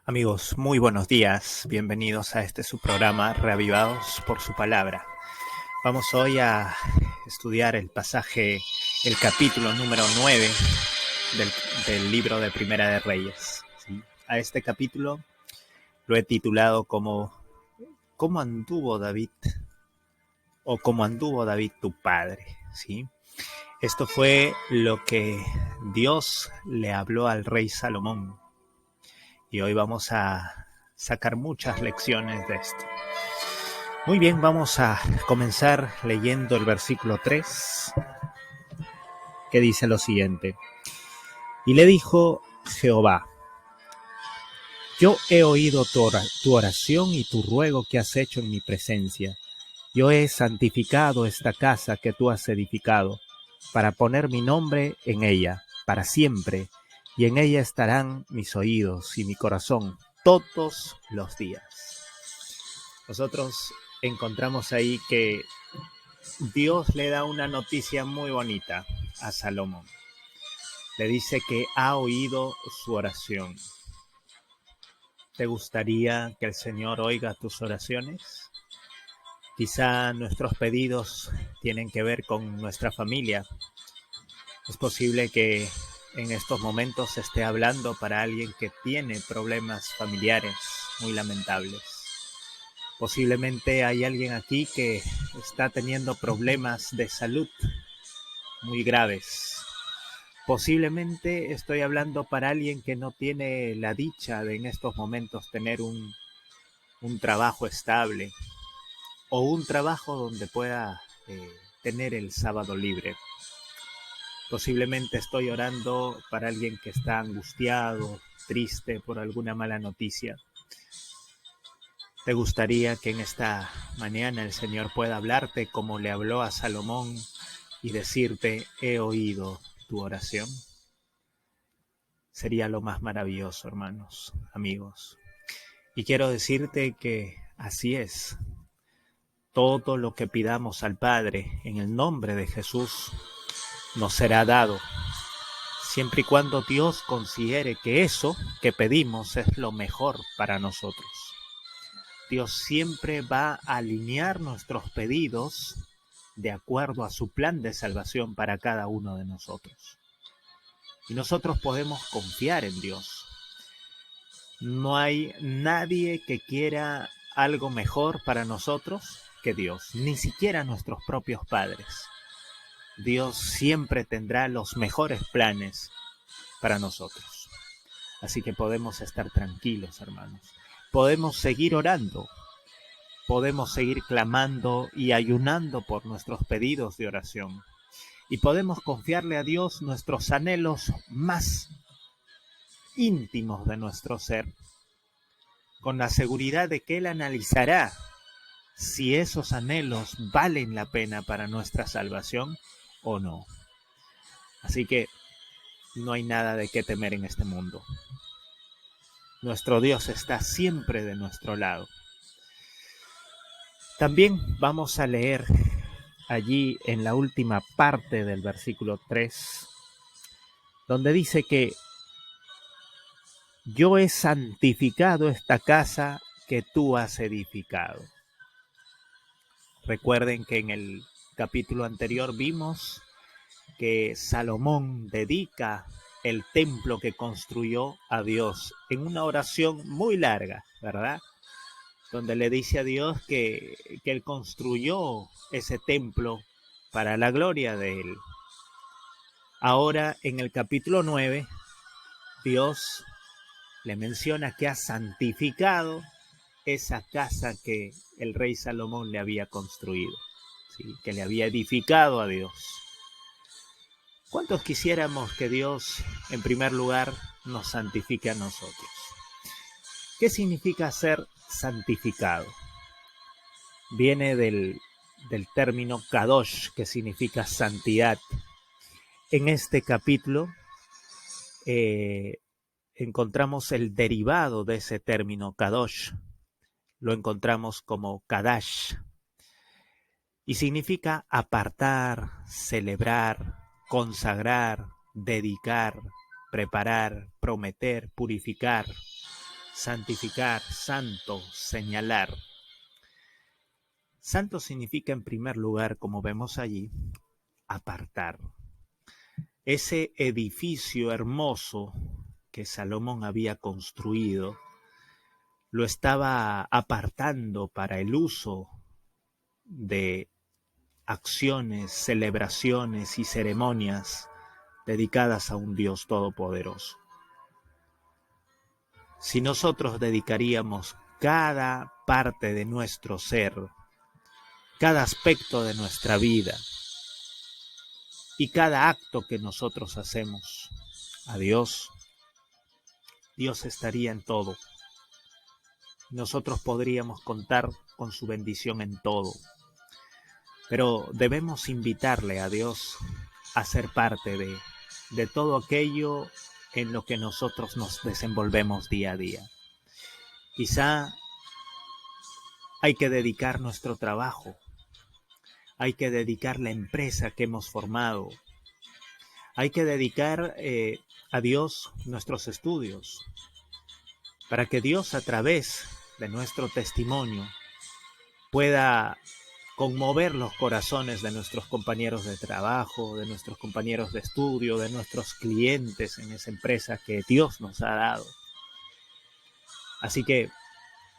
Amigos, muy buenos días. Bienvenidos a este su programa Reavivados por su palabra. Vamos hoy a estudiar el pasaje, el capítulo número 9 del libro de Primera de Reyes. ¿Sí? A este capítulo lo he titulado como ¿Cómo anduvo David? O ¿Cómo anduvo David tu padre? ¿Sí? Esto fue lo que Dios le habló al rey Salomón. Y hoy vamos a sacar muchas lecciones de esto. Muy bien, vamos a comenzar leyendo el versículo 3, que dice lo siguiente. Y le dijo Jehová: yo he oído tu oración y tu ruego que has hecho en mi presencia. Yo he santificado esta casa que tú has edificado, para poner mi nombre en ella, para siempre, y en ella estarán mis oídos y mi corazón todos los días. Nosotros encontramos ahí que Dios le da una noticia muy bonita a Salomón. Le dice que ha oído su oración. ¿Te gustaría que el Señor oiga tus oraciones? Quizá nuestros pedidos tienen que ver con nuestra familia. Es posible que en estos momentos esté hablando para alguien que tiene problemas familiares muy lamentables. Posiblemente hay alguien aquí que está teniendo problemas de salud muy graves. Posiblemente estoy hablando para alguien que no tiene la dicha de en estos momentos tener un trabajo estable o un trabajo donde pueda tener el sábado libre. Posiblemente estoy orando para alguien que está angustiado, triste por alguna mala noticia. ¿Te gustaría que en esta mañana el Señor pueda hablarte como le habló a Salomón y decirte: he oído tu oración? Sería lo más maravilloso, hermanos, amigos. Y quiero decirte que así es. Todo lo que pidamos al Padre en el nombre de Jesús nos será dado, siempre y cuando Dios considere que eso que pedimos es lo mejor para nosotros. Dios siempre va a alinear nuestros pedidos de acuerdo a su plan de salvación para cada uno de nosotros. Y nosotros podemos confiar en Dios. No hay nadie que quiera algo mejor para nosotros que Dios, ni siquiera nuestros propios padres. Dios siempre tendrá los mejores planes para nosotros. Así que podemos estar tranquilos, hermanos. Podemos seguir orando. Podemos seguir clamando y ayunando por nuestros pedidos de oración. Y podemos confiarle a Dios nuestros anhelos más íntimos de nuestro ser, con la seguridad de que Él analizará si esos anhelos valen la pena para nuestra salvación o no. Así que no hay nada de qué temer en este mundo. Nuestro Dios está siempre de nuestro lado. También vamos a leer allí en la última parte del versículo 3, donde dice que yo he santificado esta casa que tú has edificado. Recuerden que en el capítulo anterior vimos que Salomón dedica el templo que construyó a Dios en una oración muy larga, ¿verdad? Donde le dice a Dios que Él construyó ese templo para la gloria de Él. Ahora, en el capítulo 9, Dios le menciona que ha santificado esa casa que el rey Salomón le había construido, ¿sí? Que le había edificado a Dios. ¿Cuántos quisiéramos que Dios, en primer lugar, nos santifique a nosotros? ¿Qué significa ser santificado? Viene del término kadosh, que significa santidad. En este capítulo encontramos el derivado de ese término kadosh. Lo encontramos como kadash. Y significa apartar, celebrar, consagrar, dedicar, preparar, prometer, purificar. santificar, santo, señalar. Santo significa, en primer lugar, como vemos allí, apartar. Ese edificio hermoso que Salomón había construido, lo estaba apartando para el uso de acciones, celebraciones y ceremonias dedicadas a un Dios todopoderoso. Si nosotros dedicaríamos cada parte de nuestro ser, cada aspecto de nuestra vida y cada acto que nosotros hacemos a Dios, Dios estaría en todo. Nosotros podríamos contar con su bendición en todo. Pero debemos invitarle a Dios a ser parte de todo aquello en lo que nosotros nos desenvolvemos día a día. Quizá hay que dedicar nuestro trabajo, hay que dedicar la empresa que hemos formado, hay que dedicar a Dios nuestros estudios, para que Dios, a través de nuestro testimonio, pueda conmover los corazones de nuestros compañeros de trabajo, de nuestros compañeros de estudio, de nuestros clientes en esa empresa que Dios nos ha dado. Así que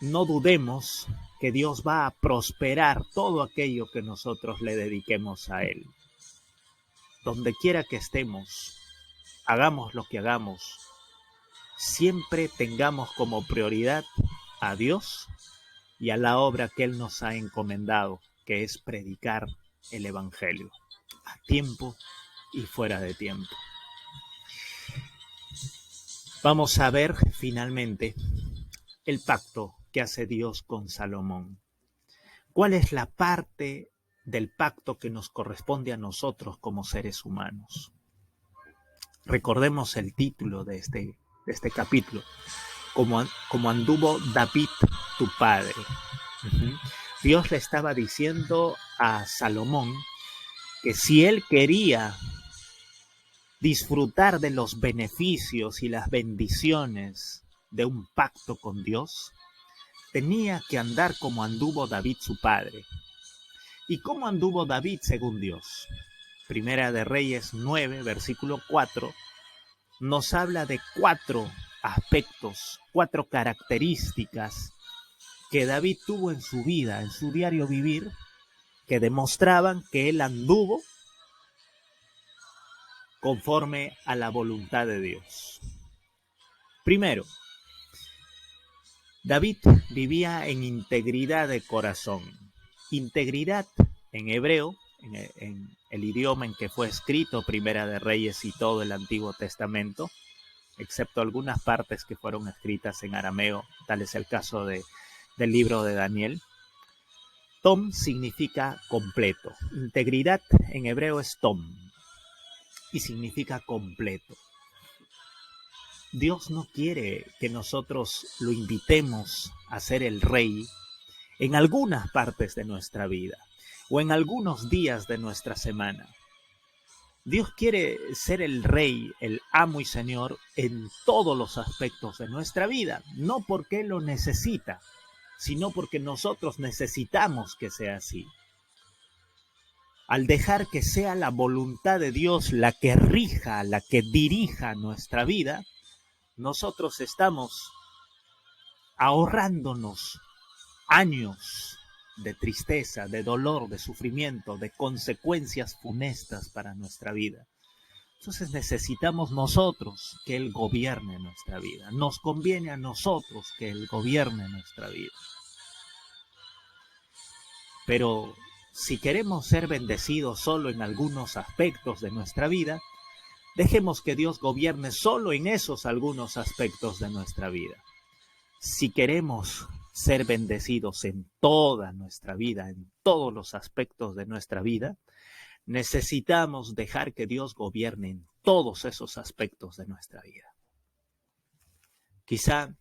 no dudemos que Dios va a prosperar todo aquello que nosotros le dediquemos a Él. Donde quiera que estemos, hagamos lo que hagamos, siempre tengamos como prioridad a Dios y a la obra que Él nos ha encomendado, que es predicar el Evangelio, a tiempo y fuera de tiempo. Vamos a ver finalmente el pacto que hace Dios con Salomón. ¿Cuál es la parte del pacto que nos corresponde a nosotros como seres humanos? Recordemos el título de este capítulo, como anduvo David tu padre. Dios le estaba diciendo a Salomón que si él quería disfrutar de los beneficios y las bendiciones de un pacto con Dios, tenía que andar como anduvo David su padre. ¿Y cómo anduvo David según Dios? Primera de Reyes 9, versículo 4, nos habla de 4 aspectos, 4 características que David tuvo en su vida, en su diario vivir, que demostraban que él anduvo conforme a la voluntad de Dios. Primero, David vivía en integridad de corazón. Integridad en hebreo, en el idioma en que fue escrito Primera de Reyes y todo el Antiguo Testamento, excepto algunas partes que fueron escritas en arameo, tal es el caso del libro de Daniel. Tom significa completo. Integridad en hebreo es tom y significa completo. Dios no quiere que nosotros lo invitemos a ser el rey en algunas partes de nuestra vida o en algunos días de nuestra semana. Dios quiere ser el rey, el amo y señor en todos los aspectos de nuestra vida, no porque Él lo necesita, sino porque nosotros necesitamos que sea así. Al dejar que sea la voluntad de Dios la que rija, la que dirija nuestra vida, nosotros estamos ahorrándonos años de tristeza, de dolor, de sufrimiento, de consecuencias funestas para nuestra vida. Entonces necesitamos nosotros que Él gobierne nuestra vida. Nos conviene a nosotros que Él gobierne nuestra vida. Pero si queremos ser bendecidos solo en algunos aspectos de nuestra vida, dejemos que Dios gobierne solo en esos algunos aspectos de nuestra vida. Si queremos ser bendecidos en toda nuestra vida, en todos los aspectos de nuestra vida, necesitamos dejar que Dios gobierne en todos esos aspectos de nuestra vida. Quizá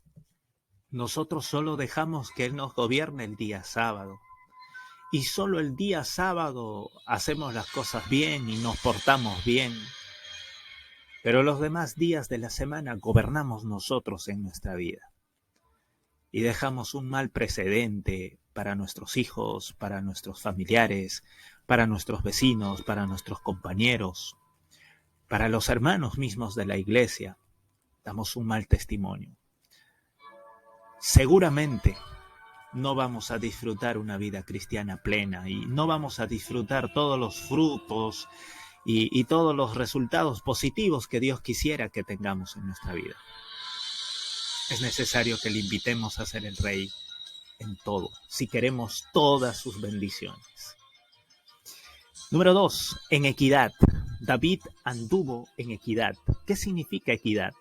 nosotros solo dejamos que Él nos gobierne el día sábado, y solo el día sábado hacemos las cosas bien y nos portamos bien, pero los demás días de la semana gobernamos nosotros en nuestra vida. y dejamos un mal precedente para nuestros hijos, para nuestros familiares, para nuestros vecinos, para nuestros compañeros, para los hermanos mismos de la iglesia. Damos un mal testimonio. Seguramente no vamos a disfrutar una vida cristiana plena y no vamos a disfrutar todos los frutos y todos los resultados positivos que Dios quisiera que tengamos en nuestra vida. Es necesario que le invitemos a ser el Rey en todo, si queremos todas sus bendiciones. Número 2, en equidad. David anduvo en equidad. ¿Qué significa equidad?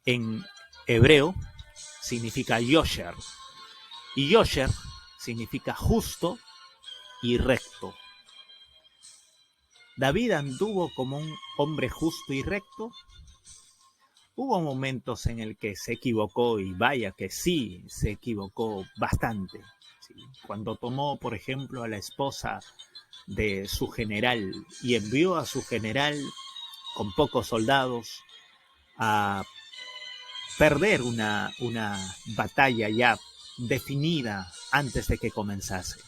En hebreo significa yosher. Y yosher significa justo y recto. David anduvo como un hombre justo y recto. Hubo momentos en el que se equivocó, y vaya que sí, se equivocó bastante. ¿Sí? Cuando tomó, por ejemplo, a la esposa de su general y envió a su general con pocos soldados a perder una batalla ya definida antes de que comenzase.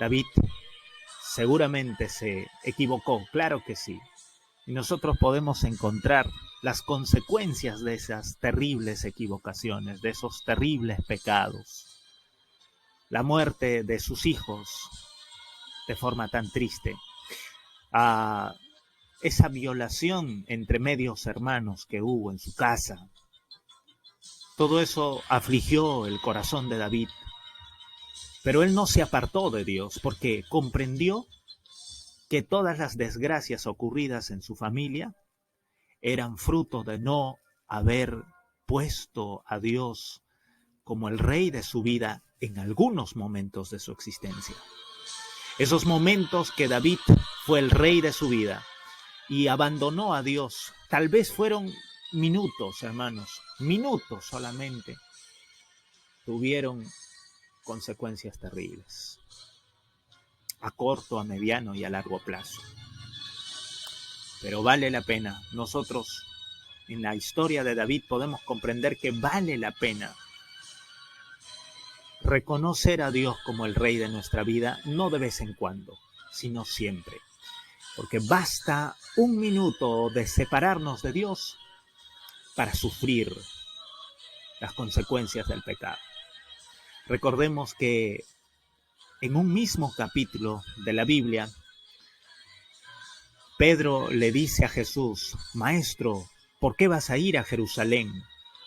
David seguramente se equivocó, claro que sí. Y nosotros podemos encontrar las consecuencias de esas terribles equivocaciones, de esos terribles pecados. La muerte de sus hijos de forma tan triste. Esa violación entre medios hermanos que hubo en su casa. Todo eso afligió el corazón de David. Pero él no se apartó de Dios porque comprendió que todas las desgracias ocurridas en su familia eran fruto de no haber puesto a Dios como el Rey de su vida en algunos momentos de su existencia. Esos momentos que David fue el Rey de su vida y abandonó a Dios, tal vez fueron minutos, hermanos, minutos solamente, tuvieron consecuencias terribles, a corto, a mediano y a largo plazo. Pero vale la pena. Nosotros en la historia de David podemos comprender que vale la pena reconocer a Dios como el Rey de nuestra vida, no de vez en cuando, sino siempre. Porque basta un minuto de separarnos de Dios para sufrir las consecuencias del pecado. Recordemos que en un mismo capítulo de la Biblia, Pedro le dice a Jesús: Maestro, ¿por qué vas a ir a Jerusalén?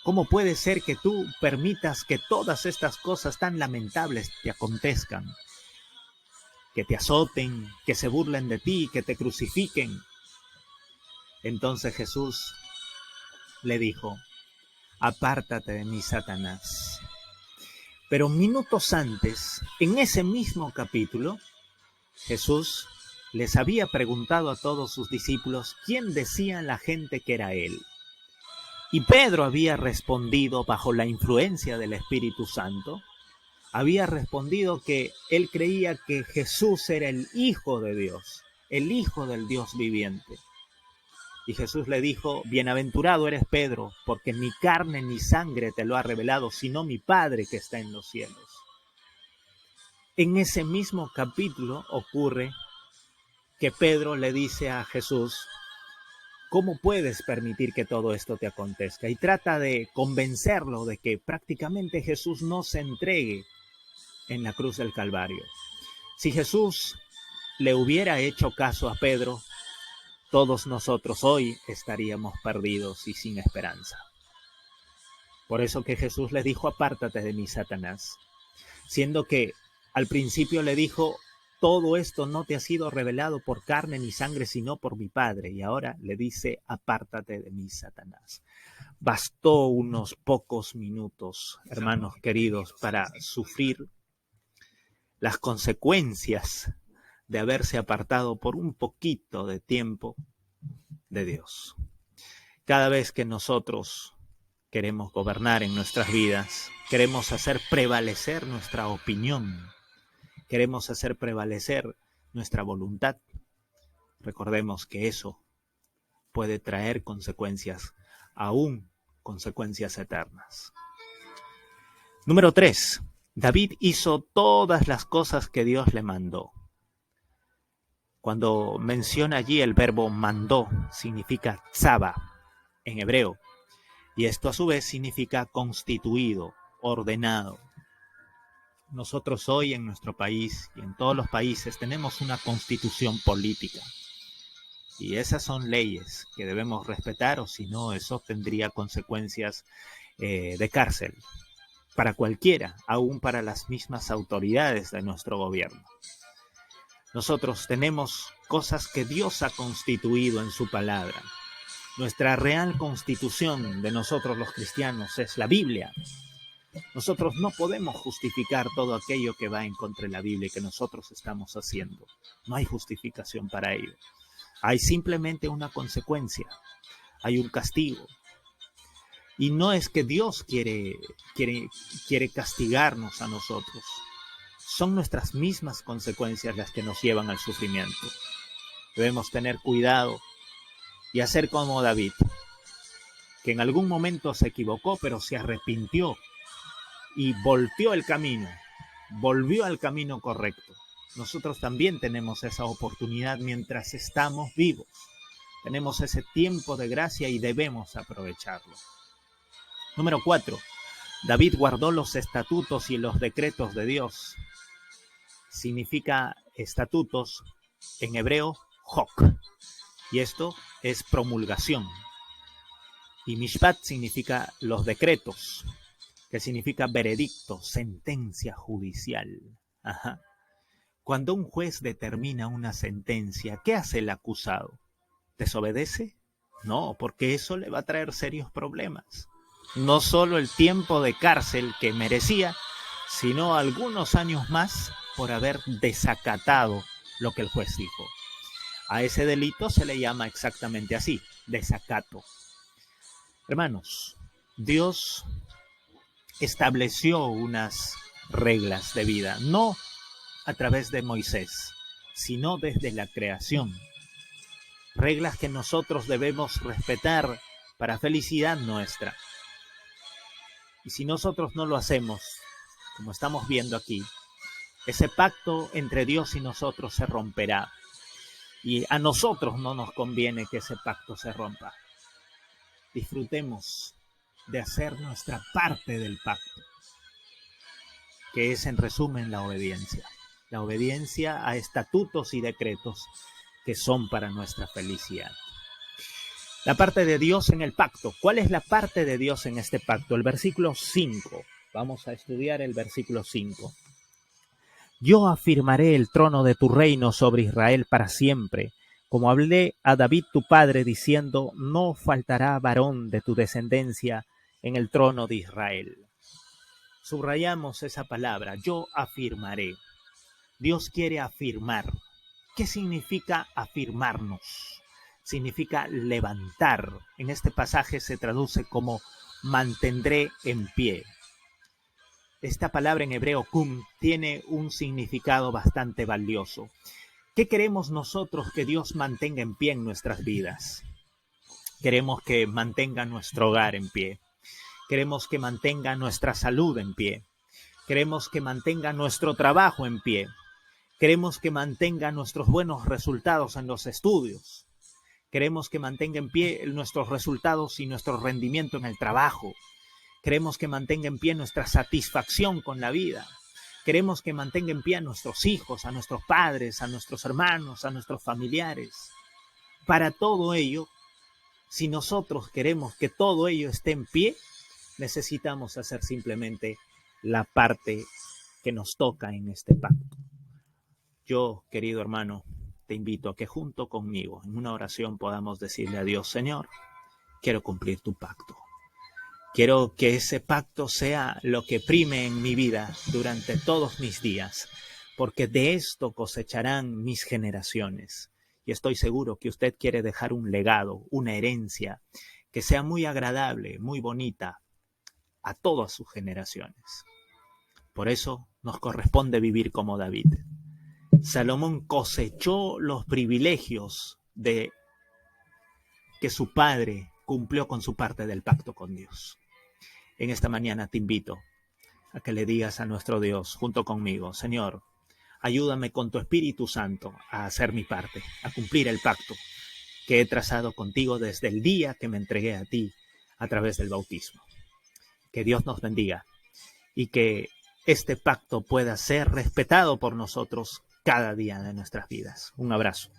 ¿Cómo puede ser que tú permitas que todas estas cosas tan lamentables te acontezcan? Que te azoten, que se burlen de ti, que te crucifiquen. Entonces Jesús le dijo: apártate de mí, Satanás. Pero minutos antes, en ese mismo capítulo, Jesús les había preguntado a todos sus discípulos quién decía la gente que era él. Y Pedro había respondido bajo la influencia del Espíritu Santo, había respondido que él creía que Jesús era el Hijo de Dios, el Hijo del Dios viviente. Y Jesús le dijo: bienaventurado eres Pedro, porque ni carne ni sangre te lo ha revelado, sino mi Padre que está en los cielos. En ese mismo capítulo ocurre que Pedro le dice a Jesús: ¿cómo puedes permitir que todo esto te acontezca? Y trata de convencerlo de que prácticamente Jesús no se entregue en la cruz del Calvario. Si Jesús le hubiera hecho caso a Pedro, todos nosotros hoy estaríamos perdidos y sin esperanza. Por eso que Jesús le dijo: apártate de mí, Satanás. Siendo que al principio le dijo: todo esto no te ha sido revelado por carne ni sangre, sino por mi Padre. Y ahora le dice: apártate de mí, Satanás. Bastó unos pocos minutos, hermanos queridos, para sufrir las consecuencias de haberse apartado por un poquito de tiempo de Dios. Cada vez que nosotros queremos gobernar en nuestras vidas, queremos hacer prevalecer nuestra opinión, queremos hacer prevalecer nuestra voluntad, recordemos que eso puede traer consecuencias aún consecuencias eternas. Número 3. David hizo todas las cosas que Dios le mandó. Cuando menciona allí el verbo mandó, significa tzava en hebreo. Y esto a su vez significa constituido, ordenado. Nosotros hoy en nuestro país y en todos los países tenemos una constitución política. Y esas son leyes que debemos respetar, o si no, eso tendría consecuencias de cárcel para cualquiera, aún para las mismas autoridades de nuestro gobierno. Nosotros tenemos cosas que Dios ha constituido en su palabra. Nuestra real constitución de nosotros los cristianos es la Biblia. Nosotros no podemos justificar todo aquello que va en contra de la Biblia y que nosotros estamos haciendo. No hay justificación para ello. Hay simplemente una consecuencia. Hay un castigo. Y no es que Dios quiere castigarnos a nosotros. Son nuestras mismas consecuencias las que nos llevan al sufrimiento. Debemos tener cuidado y hacer como David, que en algún momento se equivocó, pero se arrepintió y volteó el camino, volvió al camino correcto. Nosotros también tenemos esa oportunidad mientras estamos vivos. Tenemos ese tiempo de gracia y debemos aprovecharlo. Número 4. David guardó los estatutos y los decretos de Dios. Significa estatutos en hebreo, hok. Y esto es promulgación. Y mishpat significa los decretos, que significa veredicto, sentencia judicial. Ajá. Cuando un juez determina una sentencia, ¿qué hace el acusado? ¿Desobedece? No, porque eso le va a traer serios problemas. No solo el tiempo de cárcel que merecía, sino algunos años más por haber desacatado lo que el juez dijo. A ese delito se le llama exactamente así, desacato. Hermanos, Dios estableció unas reglas de vida, no a través de Moisés, sino desde la creación. Reglas que nosotros debemos respetar para felicidad nuestra. Y si nosotros no lo hacemos, como estamos viendo aquí, ese pacto entre Dios y nosotros se romperá. Y a nosotros no nos conviene que ese pacto se rompa. Disfrutemos de hacer nuestra parte del pacto, que es en resumen la obediencia. La obediencia a estatutos y decretos que son para nuestra felicidad. La parte de Dios en el pacto. ¿Cuál es la parte de Dios en este pacto? El versículo 5. Vamos a estudiar el versículo 5. Yo afirmaré el trono de tu reino sobre Israel para siempre, como hablé a David tu padre, diciendo, no faltará varón de tu descendencia en el trono de Israel. Subrayamos esa palabra, yo afirmaré. Dios quiere afirmar. ¿Qué significa afirmarnos? Significa levantar. En este pasaje se traduce como mantendré en pie. Esta palabra en hebreo kum tiene un significado bastante valioso. ¿Qué queremos nosotros que Dios mantenga en pie en nuestras vidas? Queremos que mantenga nuestro hogar en pie. Queremos que mantenga nuestra salud en pie. Queremos que mantenga nuestro trabajo en pie. Queremos que mantenga nuestros buenos resultados en los estudios. Queremos que mantenga en pie nuestros resultados y nuestro rendimiento en el trabajo. Queremos que mantenga en pie nuestra satisfacción con la vida. Queremos que mantenga en pie a nuestros hijos, a nuestros padres, a nuestros hermanos, a nuestros familiares. Para todo ello, si nosotros queremos que todo ello esté en pie, necesitamos hacer simplemente la parte que nos toca en este pacto. Yo, querido hermano, te invito a que junto conmigo en una oración podamos decirle a Dios, Señor, quiero cumplir tu pacto. Quiero que ese pacto sea lo que prime en mi vida durante todos mis días, porque de esto cosecharán mis generaciones. Y estoy seguro que usted quiere dejar un legado, una herencia, que sea muy agradable, muy bonita a todas sus generaciones. Por eso nos corresponde vivir como David. Salomón cosechó los privilegios de que su padre cumplió con su parte del pacto con Dios. En esta mañana te invito a que le digas a nuestro Dios junto conmigo: Señor, ayúdame con tu Espíritu Santo a hacer mi parte, a cumplir el pacto que he trazado contigo desde el día que me entregué a ti a través del bautismo. Que Dios nos bendiga y que este pacto pueda ser respetado por nosotros cada día de nuestras vidas. Un abrazo.